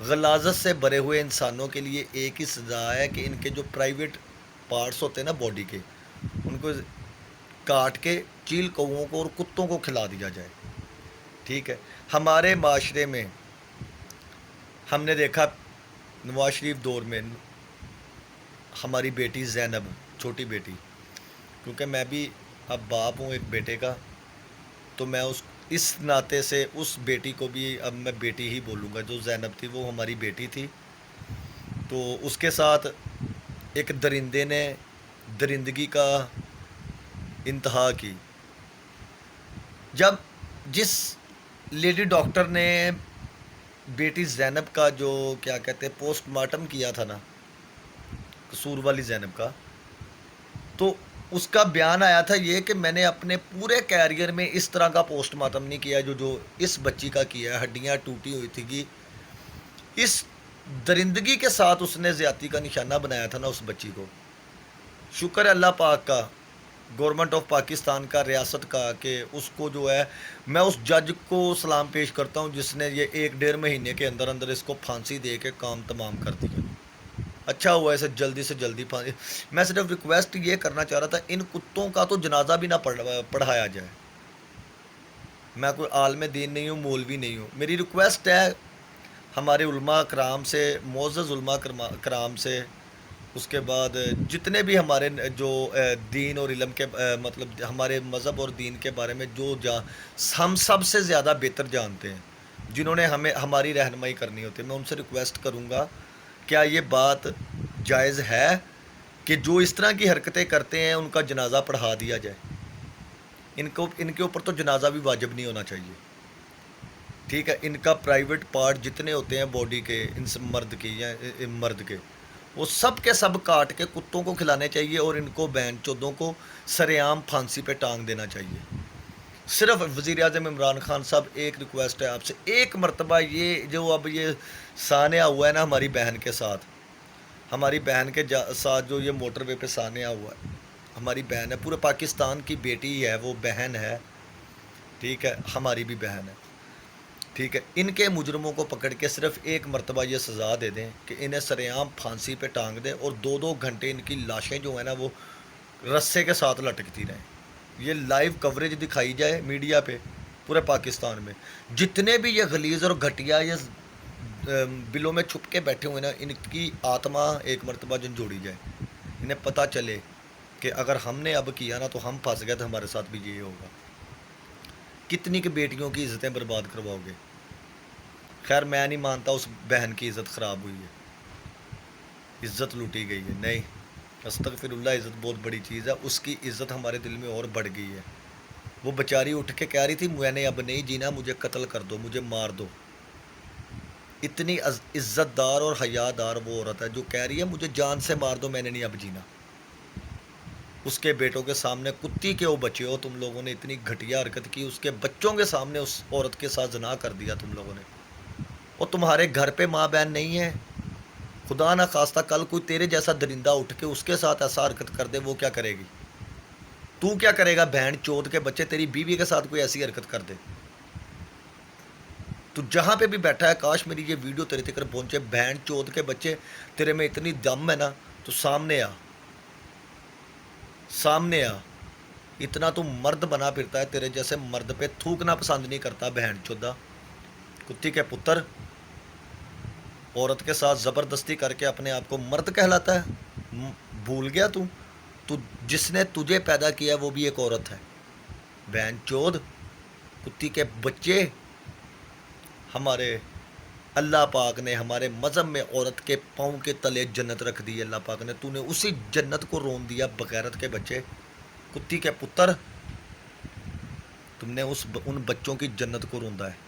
غلاظت سے بھرے ہوئے انسانوں کے لیے ایک ہی سزا ہے کہ ان کے جو پرائیویٹ پارٹس ہوتے ہیں نا باڈی کے، ان کو کاٹ کے چیل کووں کو اور کتوں کو کھلا دیا جائے. ٹھیک ہے. ہمارے معاشرے میں ہم نے دیکھا نواز شریف دور میں ہماری بیٹی زینب، چھوٹی بیٹی، کیونکہ میں بھی اب باپ ہوں ایک بیٹے کا، تو میں اس ناطے سے اس بیٹی کو بھی اب میں بیٹی ہی بولوں گا. جو زینب تھی وہ ہماری بیٹی تھی. تو اس کے ساتھ ایک درندے نے درندگی کا انتہا کی. جب جس لیڈی ڈاکٹر نے بیٹی زینب کا جو کیا کہتے ہیں پوسٹ مارٹم کیا تھا نا، قصور والی زینب کا، تو اس کا بیان آیا تھا یہ کہ میں نے اپنے پورے کیریئر میں اس طرح کا پوسٹ مارٹم نہیں کیا جو اس بچی کا کیا ہے. ہڈیاں ٹوٹی ہوئی تھی کہ اس درندگی کے ساتھ اس نے زیادتی کا نشانہ بنایا تھا نا اس بچی کو. شکر ہے اللہ پاک کا، گورنمنٹ آف پاکستان کا، ریاست کا، کہ اس کو جو ہے، میں اس جج کو سلام پیش کرتا ہوں جس نے یہ 1 ڈیڑھ مہینے کے اندر اندر اس کو پھانسی دے کے کام تمام کر دیا. اچھا ہوا اسے جلدی سے جلدی پھانسی. میں صرف ریکویسٹ یہ کرنا چاہ رہا تھا ان کتوں کا تو جنازہ بھی نہ پڑھایا جائے. میں کوئی عالم دین نہیں ہوں، مولوی نہیں ہوں. میری ریکویسٹ ہے ہمارے علماء کرام سے، معزز علماء کرام سے، اس کے بعد جتنے بھی ہمارے جو دین اور علم کے مطلب ہمارے مذہب اور دین کے بارے میں جو ہم سب سے زیادہ بہتر جانتے ہیں، جنہوں نے ہماری رہنمائی کرنی ہوتی ہے، میں ان سے ریکویسٹ کروں گا کیا یہ بات جائز ہے کہ جو اس طرح کی حرکتیں کرتے ہیں ان کا جنازہ پڑھا دیا جائے. ان کے اوپر تو جنازہ بھی واجب نہیں ہونا چاہیے. ٹھیک ہے. ان کا پرائیویٹ پارٹ جتنے ہوتے ہیں باڈی کے، ان سے مرد کے وہ سب کے سب کاٹ کے کتوں کو کھلانے چاہیے اور ان کو بہن چودوں کو سرے عام پھانسی پہ ٹانگ دینا چاہیے. صرف وزیر اعظم عمران خان صاحب ایک ریکویسٹ ہے آپ سے، ایک مرتبہ یہ جو اب یہ سانحہ ہوا ہے نا ہماری بہن کے ساتھ، ہماری بہن کے ساتھ جو یہ موٹر وے پہ سانحہ ہوا ہے، ہماری بہن ہے، پورے پاکستان کی بیٹی ہے، وہ بہن ہے. ٹھیک ہے. ہماری بھی بہن ہے. ٹھیک ہے. ان کے مجرموں کو پکڑ کے صرف ایک مرتبہ یہ سزا دے دیں کہ انہیں سرے عام پھانسی پہ ٹانگ دیں اور 2 2 گھنٹے ان کی لاشیں جو ہیں نا وہ رسے کے ساتھ لٹکتی رہیں. یہ لائیو کوریج دکھائی جائے میڈیا پہ پورے پاکستان میں. جتنے بھی یہ غلیظ اور گھٹیا یہ بلوں میں چھپ کے بیٹھے ہوئے نا، ان کی آتما ایک مرتبہ جھنجھوڑی جائے. انہیں پتہ چلے کہ اگر ہم نے اب کیا نا تو ہم پھنس گئے تو ہمارے ساتھ بھی یہ ہوگا. کتنی کی بیٹیوں کی عزتیں برباد کرواؤ گے. خیر میں نہیں مانتا اس بہن کی عزت خراب ہوئی ہے، عزت لوٹی گئی ہے. نہیں، استغفر اللہ، عزت بہت بڑی چیز ہے. اس کی عزت ہمارے دل میں اور بڑھ گئی ہے. وہ بیچاری اٹھ کے کہہ رہی تھی میں نے اب نہیں جینا، مجھے قتل کر دو، مجھے مار دو. اتنی عزت دار اور حیا دار وہ عورت ہے جو کہہ رہی ہے مجھے جان سے مار دو، میں نے نہیں اب جینا. اس کے بیٹوں کے سامنے کتی کے وہ بچے ہو تم لوگوں نے، اتنی گھٹیا حرکت کی. اس کے بچوں کے سامنے اس عورت کے ساتھ زنا کر دیا تم لوگوں نے. اور تمہارے گھر پہ ماں بہن نہیں ہے؟ خدا نہ خواستہ کل کوئی تیرے جیسا درندہ اٹھ کے اس کے ساتھ ایسا حرکت کر دے، وہ کیا کرے گی؟ تو کیا کرے گا؟ بہن چود کے بچے، تیری بیوی کے ساتھ کوئی ایسی حرکت کر دے، تو جہاں پہ بھی بیٹھا ہے کاش میری یہ ویڈیو تیرے تک پہنچے. بہن چود کے بچے، تیرے میں اتنی دم ہے نا تو سامنے آ، سامنے آ. اتنا تو مرد بنا پھرتا ہے، تیرے جیسے مرد پہ تھوکنا پسند نہیں کرتا بہن چودا، کتی کے پتر. عورت کے ساتھ زبردستی کر کے اپنے آپ کو مرد کہلاتا ہے. بھول گیا تو جس نے تجھے پیدا کیا وہ بھی ایک عورت ہے. بہن چود، کتی کے بچے. ہمارے اللہ پاک نے ہمارے مذہب میں عورت کے پاؤں کے تلے جنت رکھ دی. اللہ پاک نے، تو نے اسی جنت کو رون دیا. بغیرت کے بچے، کتی کے پتر، تم نے ان بچوں کی جنت کو روندا ہے.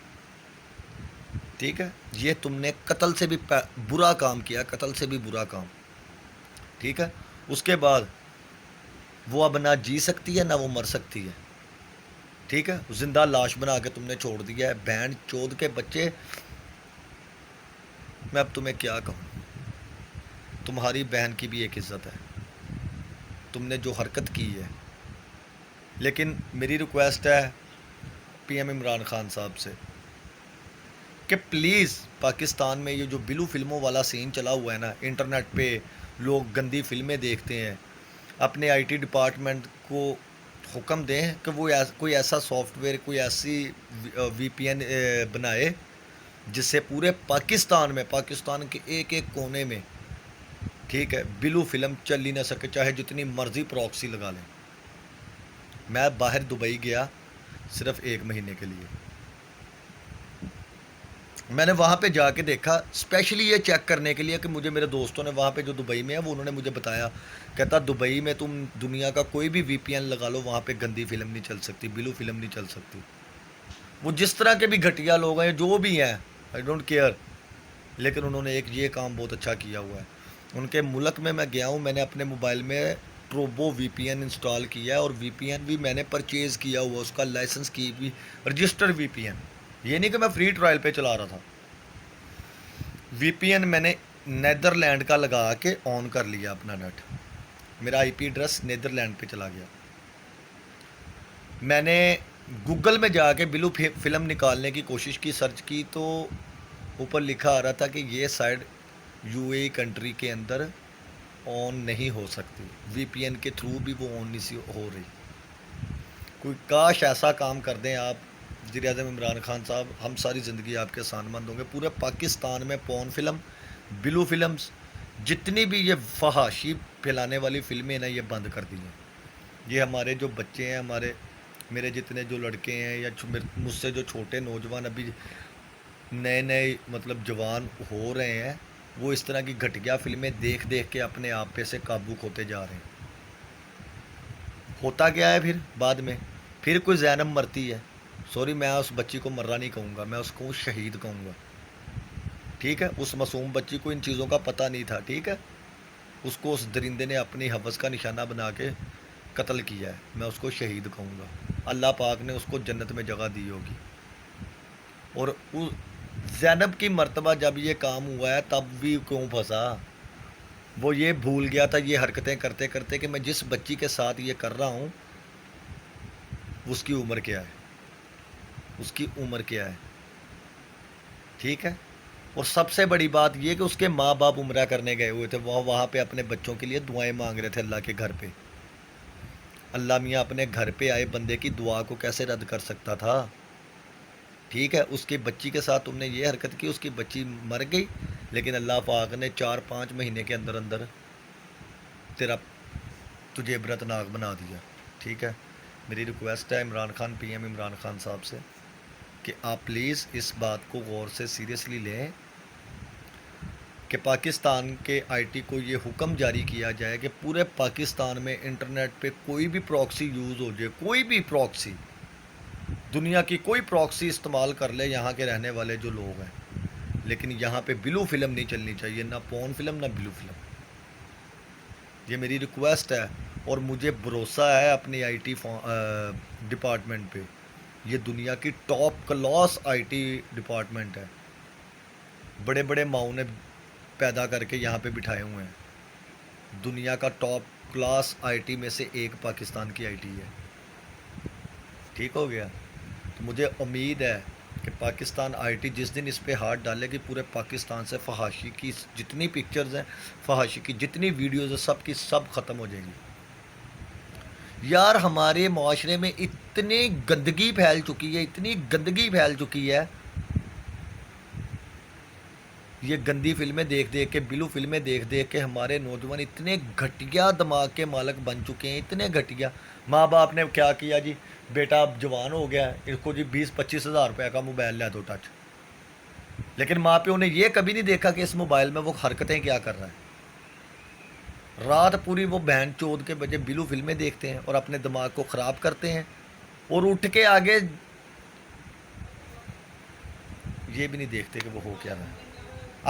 ٹھیک ہے. یہ تم نے قتل سے بھی برا کام کیا، قتل سے بھی برا کام. ٹھیک ہے. اس کے بعد وہ اب نہ جی سکتی ہے نہ وہ مر سکتی ہے. ٹھیک ہے. زندہ لاش بنا کے تم نے چھوڑ دیا ہے. بہن چود کے بچے، میں اب تمہیں کیا کہوں. تمہاری بہن کی بھی ایک عزت ہے، تم نے جو حرکت کی ہے. لیکن میری ریکویسٹ ہے پی ایم عمران خان صاحب سے کہ پلیز پاکستان میں یہ جو بلو فلموں والا سین چلا ہوا ہے نا، انٹرنیٹ پہ لوگ گندی فلمیں دیکھتے ہیں، اپنے آئی ٹی ڈپارٹمنٹ کو حکم دیں کہ وہ کوئی ایسا سافٹ ویئر، کوئی ایسی وی پی این بنائے جس سے پورے پاکستان میں، پاکستان کے ایک ایک کونے میں، ٹھیک ہے، بلو فلم چل ہی نہ سکے، چاہے جتنی مرضی پراکسی لگا لیں۔ میں باہر دبئی گیا صرف 1 مہینے کے لیے، میں نے وہاں پہ جا کے دیکھا اسپیشلی یہ چیک کرنے کے لیے کہ مجھے میرے دوستوں نے وہاں پہ جو دبئی میں ہے وہ انہوں نے مجھے بتایا، کہتا دبئی میں تم دنیا کا کوئی بھی وی پی این لگا لو، وہاں پہ گندی فلم نہیں چل سکتی، بلو فلم نہیں چل سکتی۔ وہ جس طرح کے بھی گھٹیا لوگ ہیں، جو بھی ہیں، آئی ڈونٹ کیئر، لیکن انہوں نے ایک یہ کام بہت اچھا کیا ہوا ہے۔ ان کے ملک میں گیا ہوں، میں نے اپنے موبائل میں ٹروبو وی پی این انسٹال کیا ہے، اور وی پی این بھی میں نے پرچیز کیا ہوا، اس کا لائسنس کی بھی، رجسٹر وی پی این، یہ نہیں کہ میں فری ٹرائل پہ چلا رہا تھا۔ وی پی این میں نے نیدرلینڈ کا لگا کے آن کر لیا اپنا نیٹ، میرا آئی پی ایڈریس نیدرلینڈ پہ چلا گیا۔ میں نے گوگل میں جا کے بلو فلم نکالنے کی کوشش کی، سرچ کی، تو اوپر لکھا آ رہا تھا کہ یہ سائٹ یو اے کنٹری کے اندر آن نہیں ہو سکتی، وی پی این کے تھرو بھی وہ آن نہیں سی ہو رہی۔ کوئی کاش ایسا کام کر دیں آپ وزیر اعظم عمران خان صاحب، ہم ساری زندگی آپ کے سان مند ہوں گے۔ پورے پاکستان میں پون فلم، بلو فلمز، جتنی بھی یہ فحاشی پھیلانے والی فلمیں نا، یہ بند کر دی ہیں۔ یہ ہمارے جو بچے ہیں، میرے جتنے جو لڑکے ہیں یا مجھ سے جو چھوٹے نوجوان ابھی نئے نئے مطلب جوان ہو رہے ہیں، وہ اس طرح کی گھٹیا فلمیں دیکھ دیکھ کے اپنے آپ پہ سے قابو کھوتے جا رہے ہیں۔ ہوتا کیا ہے پھر بعد میں؟ پھر کوئی زینب مرتی ہے، سوری میں اس بچی کو مرا نہیں کہوں گا، میں اس کو شہید کہوں گا، ٹھیک ہے؟ اس معصوم بچی کو ان چیزوں کا پتہ نہیں تھا، ٹھیک ہے؟ اس کو اس درندے نے اپنی حوث کا نشانہ بنا کے قتل کیا ہے، میں اس کو شہید کہوں گا۔ اللہ پاک نے اس کو جنت میں جگہ دی ہوگی۔ اور زینب کی مرتبہ جب یہ کام ہوا ہے تب بھی کیوں پھنسا؟ وہ یہ بھول گیا تھا یہ حرکتیں کرتے کرتے کہ میں جس بچی کے ساتھ یہ کر رہا ہوں اس کی عمر کیا ہے، اس کی عمر کیا ہے، ٹھیک ہے؟ اور سب سے بڑی بات یہ کہ اس کے ماں باپ عمرہ کرنے گئے ہوئے تھے، وہ وہاں پہ اپنے بچوں کے لیے دعائیں مانگ رہے تھے اللہ کے گھر پہ۔ اللہ میاں اپنے گھر پہ آئے بندے کی دعا کو کیسے رد کر سکتا تھا؟ ٹھیک ہے، اس کی بچی کے ساتھ تم نے یہ حرکت کی، اس کی بچی مر گئی، لیکن اللہ پاک نے 4-5 مہینے کے اندر اندر تجھے عبرتناک بنا دیا، ٹھیک ہے؟ میری ریکویسٹ ہے عمران خان، پی ایم عمران خان صاحب سے کہ آپ پلیز اس بات کو غور سے سیریسلی لیں کہ پاکستان کے آئی ٹی کو یہ حکم جاری کیا جائے کہ پورے پاکستان میں انٹرنیٹ پہ کوئی بھی پراکسی یوز ہو جائے، کوئی بھی پراکسی، دنیا کی کوئی پراکسی استعمال کر لے یہاں کے رہنے والے جو لوگ ہیں، لیکن یہاں پہ بلو فلم نہیں چلنی چاہیے، نہ پون فلم نہ بلو فلم۔ یہ میری ریکویسٹ ہے، اور مجھے بھروسہ ہے اپنی آئی ٹی ڈپارٹمنٹ پہ، یہ دنیا کی top class I T department ہے، بڑے بڑے ماؤں نے پیدا کر کے یہاں پہ بٹھائے ہوئے ہیں۔ دنیا کا ٹاپ کلاس آئی ٹی میں سے ایک پاکستان کی آئی ٹی ہے، ٹھیک ہو گیا؟ تو مجھے امید ہے کہ پاکستان آئی ٹی جس دن اس پہ ہاتھ ڈالے گی، پورے پاکستان سے فحاشی کی جتنی پکچرز ہیں، فحاشی کی جتنی ویڈیوز ہیں، سب کی سب ختم ہو جائیں گی۔ یار ہمارے معاشرے میں اتنی گندگی پھیل چکی ہے، اتنی گندگی پھیل چکی ہے، یہ گندی فلمیں دیکھ دیکھ کے، بلو فلمیں دیکھ دیکھ کے ہمارے نوجوان اتنے گھٹیا دماغ کے مالک بن چکے ہیں، اتنے گھٹیا۔ ماں باپ نے کیا کیا جی، بیٹا اب جوان ہو گیا ہے، اس کو جی 20-25 ہزار روپے کا موبائل لے دو ٹچ، لیکن ماں پیو نے یہ کبھی نہیں دیکھا کہ اس موبائل میں وہ حرکتیں کیا کر رہا ہے۔ رات پوری وہ بہن چود کے بجے بلو فلمیں دیکھتے ہیں اور اپنے دماغ کو خراب کرتے ہیں، اور اٹھ کے آگے یہ بھی نہیں دیکھتے کہ وہ ہو کیا رہا ہے،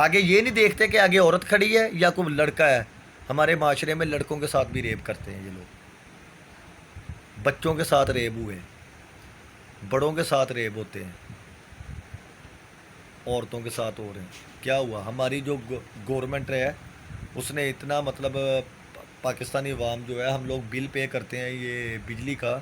آگے یہ نہیں دیکھتے کہ آگے عورت کھڑی ہے یا کوئی لڑکا ہے۔ ہمارے معاشرے میں لڑکوں کے ساتھ بھی ریپ کرتے ہیں یہ لوگ، بچوں کے ساتھ ریپ ہوئے، بڑوں کے ساتھ ریپ ہوتے ہیں، عورتوں کے ساتھ ہو رہے ہیں۔ کیا ہوا؟ ہماری جو گورنمنٹ ہے اس نے اتنا مطلب پاکستانی عوام جو ہے، ہم لوگ بل پے کرتے ہیں یہ بجلی کا،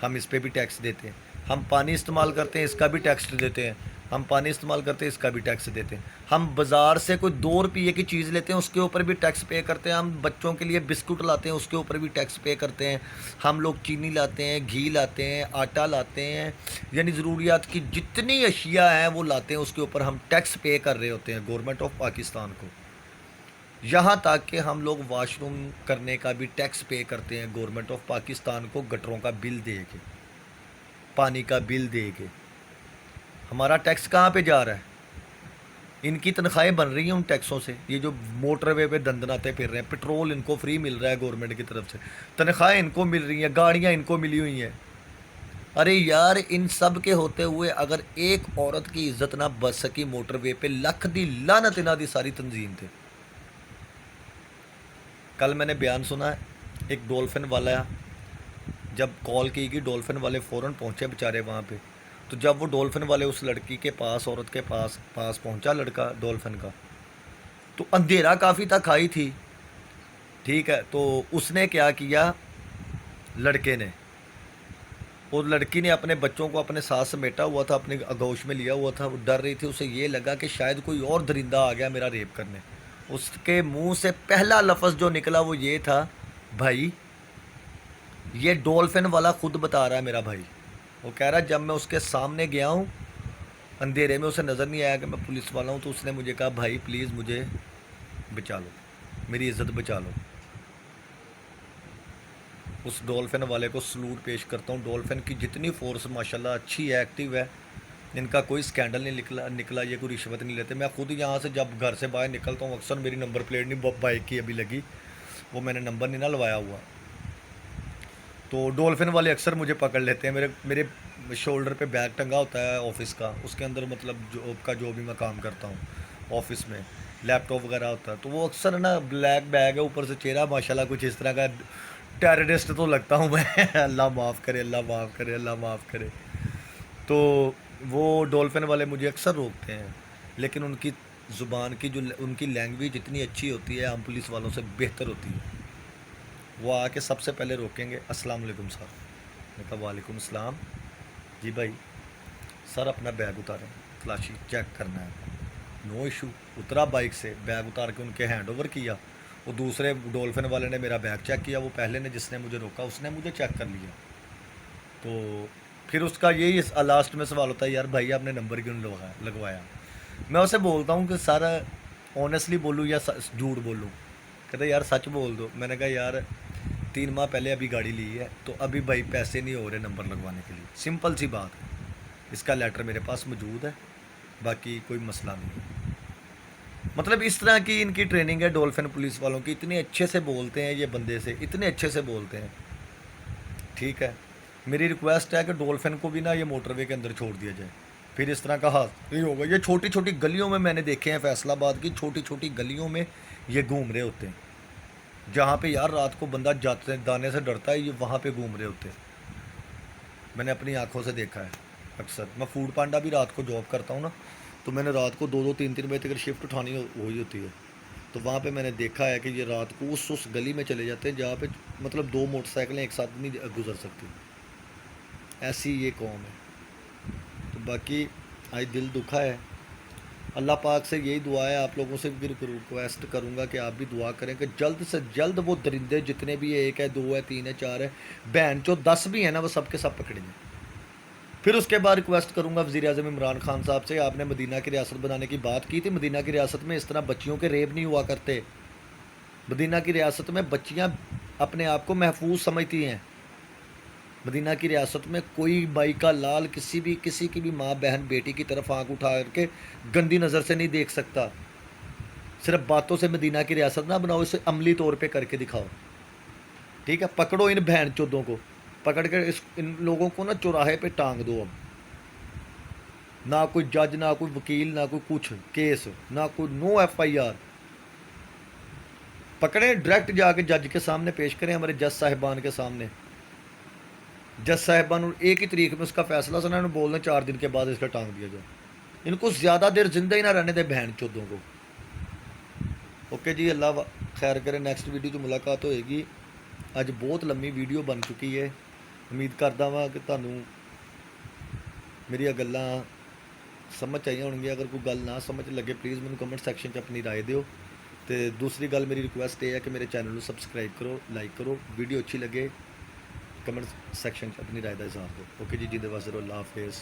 ہم اس پہ بھی ٹیکس دیتے ہیں، ہم پانی استعمال کرتے ہیں اس کا بھی ٹیکس دیتے ہیں، ہم پانی استعمال کرتے ہیں، اس کا بھی ٹیکس دیتے ہیں. ہم بازار سے کوئی 2 روپے کی چیز لیتے ہیں، اس کے اوپر بھی ٹیکس پے کرتے ہیں. ہم بچوں کے لیے بسکٹ لاتے ہیں، اس کے اوپر بھی ٹیکس پے کرتے ہیں. ہم لوگ چینی لاتے ہیں، گھی لاتے ہیں، آٹا لاتے ہیں، یعنی ضروریات کی جتنی اشیاء ہیں وہ لاتے ہیں، اس کے اوپر ہم ٹیکس پے کر رہے ہوتے ہیں گورنمنٹ آف پاکستان کو. یہاں تک کہ ہم لوگ واش روم کرنے کا بھی ٹیکس پے کرتے ہیں گورنمنٹ آف پاکستان کو، گٹروں کا بل دے کے، پانی کا بل دے کے. ہمارا ٹیکس کہاں پہ جا رہا ہے؟ ان کی تنخواہیں بن رہی ہیں ان ٹیکسوں سے. یہ جو موٹر وے پہ دندناتے پھر رہے ہیں، پٹرول ان کو فری مل رہا ہے گورنمنٹ کی طرف سے، تنخواہیں ان کو مل رہی ہیں، گاڑیاں ان کو ملی ہوئی ہیں. ارے یار، ان سب کے ہوتے ہوئے اگر ایک عورت کی عزت نہ بچ سکی موٹر وے پہ، لکھ دی لعنت انہاں دی ساری تنظیم تھے. کل میں نے بیان سنا ہے، ایک ڈولفن والا جب کال کی گئی، ڈولفن والے فوراً پہنچے بیچارے وہاں پہ. تو جب وہ ڈولفن والے اس لڑکی کے پاس، عورت کے پاس پہنچا لڑکا ڈولفن کا، تو اندھیرا کافی تک آئی تھی. ٹھیک ہے، تو اس نے کیا کیا، لڑکے نے، اور لڑکی نے اپنے بچوں کو اپنے ساتھ سمیٹا ہوا تھا، اپنے آغوش میں لیا ہوا تھا. وہ ڈر رہی تھی، اسے یہ لگا کہ شاید کوئی اور درندہ آ گیا میرا ریپ کرنے. اس کے منہ سے پہلا لفظ جو نکلا وہ یہ تھا، بھائی. یہ ڈولفن والا خود بتا رہا ہے میرا بھائی. وہ کہہ رہا جب میں اس کے سامنے گیا ہوں اندھیرے میں، اسے نظر نہیں آیا کہ میں پولیس والا ہوں، تو اس نے مجھے کہا بھائی پلیز مجھے بچا لو، میری عزت بچا لو. اس ڈولفن والے کو سلوٹ پیش کرتا ہوں. ڈولفن کی جتنی فورس ماشاءاللہ اچھی ہے، ایکٹیو ہے. ان کا کوئی سکینڈل نہیں نکلا، یہ کوئی رشوت نہیں لیتے. میں خود یہاں سے جب گھر سے باہر نکلتا ہوں، اکثر میری نمبر پلیٹ نہیں بائک کی ابھی لگی، وہ میں نے نمبر نہیں نہ لوایا ہوا. تو ڈولفن والے اکثر مجھے پکڑ لیتے ہیں. میرے شولڈر پہ بیگ ٹنگا ہوتا ہے آفس کا، اس کے اندر مطلب جاب کا جو بھی میں کام کرتا ہوں آفس میں، لیپ ٹاپ وغیرہ ہوتا ہے. تو وہ اکثر نا بلیک بیگ ہے، اوپر سے چہرہ ماشاءاللہ کچھ اس طرح کا، ٹیررسٹ تو لگتا ہوں میں. اللہ معاف کرے، اللہ معاف کرے، اللہ معاف کرے. تو وہ ڈولفن والے مجھے اکثر روکتے ہیں، لیکن ان کی زبان کی جو ان کی لینگویج اتنی اچھی ہوتی ہے، ہم پولیس والوں سے بہتر ہوتی ہے. وہ آ کے سب سے پہلے روکیں گے، السلام علیکم سر. میں کہا وعلیکم السلام. جی بھائی سر اپنا بیگ اتاریں، تلاشی چیک کرنا ہے. No issue. اترا بائک سے، بیگ اتار کے ان کے ہینڈ اوور کیا. وہ دوسرے ڈولفن والے نے میرا بیگ چیک کیا، وہ پہلے نے جس نے مجھے روکا اس نے مجھے چیک کر لیا. تو پھر اس کا یہی لاسٹ میں سوال ہوتا ہے، یار بھائی آپ نے نمبر کیوں نہیں لگوایا. میں اسے بولتا ہوں کہ سر آنیسٹلی بولوں یا جھوٹ بولوں. کہتے یار سچ بول دو. میں نے کہا یار 3 ماہ پہلے ابھی گاڑی لی ہے، تو ابھی بھائی پیسے نہیں ہو رہے نمبر لگوانے کے لیے. سمپل سی بات ہے. اس کا لیٹر میرے پاس موجود ہے، باقی کوئی مسئلہ نہیں. مطلب اس طرح کی ان کی ٹریننگ ہے ڈولفن پولیس والوں کی. اتنے اچھے سے بولتے ہیں یہ بندے سے، اتنے اچھے سے بولتے ہیں. ٹھیک ہے، میری ریکویسٹ ہے کہ ڈولفن کو بھی نا یہ موٹر وے کے اندر چھوڑ دیا جائے، پھر اس طرح کا حادثہ نہیں ہوگا. یہ چھوٹی چھوٹی گلیوں میں نے دیکھے ہیں، فیصل آباد کی چھوٹی چھوٹی گلیوں میں یہ گھوم رہے ہوتے ہیں، جہاں پہ یار رات کو بندہ جانے سے ڈرتا ہے، یہ وہاں پہ گھوم رہے ہوتے ہیں. میں نے اپنی آنکھوں سے دیکھا ہے. اکثر میں فوڈ پانڈا بھی رات کو جاب کرتا ہوں نا، تو میں نے رات کو 2-2 3 بجے تک شفٹ اٹھانی ہوئی ہوتی ہے. تو وہاں پہ میں نے دیکھا ہے کہ یہ رات کو اس گلی میں چلے جاتے ہیں جہاں پہ مطلب 2 موٹر سائیکلیں ایک ساتھ نہیں گزر سکتی. ایسی یہ قوم ہے. تو باقی آج دل دکھا ہے. اللہ پاک سے یہی دعا ہے، آپ لوگوں سے بھی ریکویسٹ کروں گا کہ آپ بھی دعا کریں کہ جلد سے جلد وہ درندے جتنے بھی ہیں، 1 ہے 2 ہے 3 ہے 4 ہے، بہن جو 10 بھی ہیں نا، وہ سب کے سب پکڑیں گے. پھر اس کے بعد ریکویسٹ کروں گا وزیر اعظم عمران خان صاحب سے. آپ نے مدینہ کی ریاست بنانے کی بات کی تھی، مدینہ کی ریاست میں اس طرح بچیوں کے ریپ نہیں ہوا کرتے. مدینہ کی ریاست میں بچیاں اپنے آپ کو محفوظ سمجھتی ہیں. مدینہ کی ریاست میں کوئی بائی کا لال کسی کی بھی ماں بہن بیٹی کی طرف آنکھ اٹھا کر کے گندی نظر سے نہیں دیکھ سکتا. صرف باتوں سے مدینہ کی ریاست نہ بناؤ، اسے عملی طور پہ کر کے دکھاؤ. ٹھیک ہے، پکڑو ان بہن چودوں کو، پکڑ کے ان لوگوں کو نا چوراہے پہ ٹانگ دو. اب نہ کوئی جج، نہ کوئی وکیل، نہ کوئی کچھ کیس، نہ کوئی نو ایف آئی آر. پکڑیں ڈائریکٹ جا کے جج کے سامنے پیش کریں، ہمارے جج صاحبان کے سامنے. جج صاحبان ایک ہی طریق میں اس کا فیصلہ سنا، انہوں بولنا 4 دن کے بعد اس کا ٹانگ دیا جائے. ان کو زیادہ دیر زندہ ہی نہ رہنے دے بہن چودوں کو. اوکے جی، اللہ خیر کرے. نیکسٹ ویڈیو جو ملاقات ہوئے گی. اج بہت لمبی ویڈیو بن چکی ہے. امید کرتا ہاں کہ تمہیں میری گلاں ਸਮਝ ਆਈਆਂ ਹੋਣਗੀਆਂ। ਅਗਰ ਕੋਈ ਗੱਲ ਨਾ ਸਮਝ ਲੱਗੇ ਪਲੀਜ਼ ਮੈਨੂੰ ਕਮੈਂਟ ਸੈਕਸ਼ਨ 'ਚ ਆਪਣੀ ਰਾਏ ਦਿਓ। ਤੇ ਦੂਸਰੀ ਗੱਲ ਮੇਰੀ ਰਿਕੁਐਸਟ ਇਹ ਹੈ ਕਿ ਮੇਰੇ ਚੈਨਲ ਨੂੰ ਸਬਸਕ੍ਰਾਈਬ ਕਰੋ, ਲਾਈਕ ਕਰੋ, ਵੀਡੀਓ ਅੱਛੀ ਲੱਗੇ ਕਮੈਂਟ ਸੈਕਸ਼ਨ 'ਚ ਆਪਣੀ ਰਾਏ ਦਾ ਇਜ਼ਹਾਰ ਦਿਓ। ਓਕੇ ਜੀ, ਜਿੰਦੇ ਵਾਸਤੇ ਰਹੋ, ਅੱਲਾ ਹਾਫਿਜ਼।